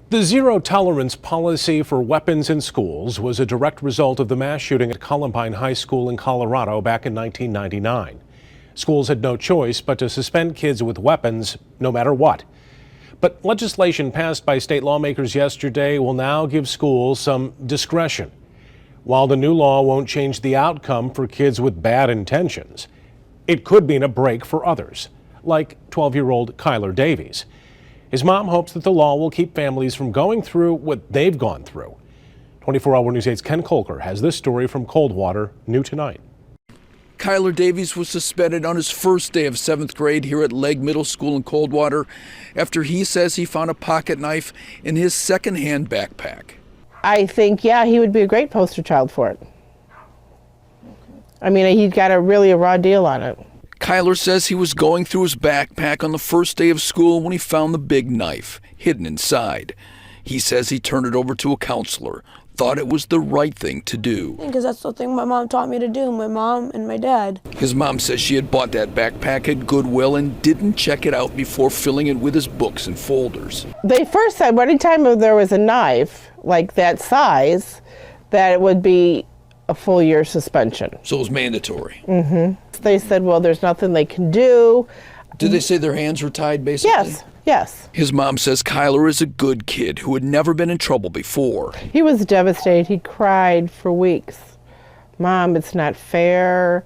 The zero-tolerance policy for weapons in schools was a direct result of the mass shooting at Columbine High School in Colorado back in 1999. Schools had no choice but to suspend kids with weapons, no matter what. But legislation passed by state lawmakers yesterday will now give schools some discretion. While the new law won't change the outcome for kids with bad intentions, it could mean a break for others, like 12-year-old Kyler Davies. His mom hopes that the law will keep families from going through what they've gone through. 24-Hour News 8's Ken Kolker has this story from Coldwater, new tonight. Kyler Davies was suspended on his first day of 7th grade here at Legg Middle School in Coldwater after he says he found a pocket knife in his secondhand backpack. I think, yeah, he would be a great poster child for it. I mean, he got a raw deal on it. Kyler says he was going through his backpack on the first day of school when he found the big knife hidden inside. He says he turned it over to a counselor, thought it was the right thing to do. Because that's the thing my mom taught me to do, my mom and my dad. His mom says she had bought that backpack at Goodwill and didn't check it out before filling it with his books and folders. They first said anytime there was a knife like that size, that it would be a full year suspension. So it was mandatory. Mm-hmm. They said, well, there's nothing they can do. Did they say their hands were tied, basically? Yes. His mom says Kyler is a good kid who had never been in trouble before. He was devastated. He cried for weeks. Mom, it's not fair.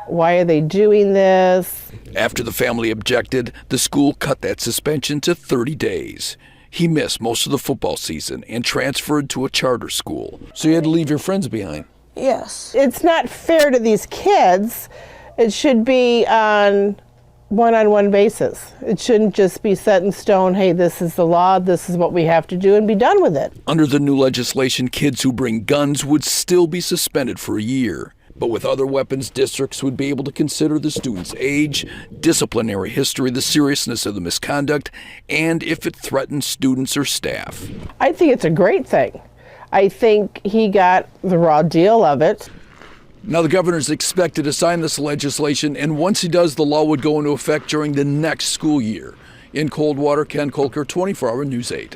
Why are they doing this? After the family objected, the school cut that suspension to 30 days. He missed most of the football season and transferred to a charter school. So you had to leave your friends behind? Yes. It's not fair to these kids. It should be on one-on-one basis. It shouldn't just be set in stone, hey, this is the law, this is what we have to do, and be done with it. Under the new legislation, kids who bring guns would still be suspended for a year. But with other weapons, districts would be able to consider the student's age, disciplinary history, the seriousness of the misconduct, and if it threatens students or staff. I think it's a great thing. I think he got the raw deal of it. Now the governor's expected to sign this legislation, and once he does, the law would go into effect during the next school year. In Coldwater, Ken Kolker, 24-Hour News 8.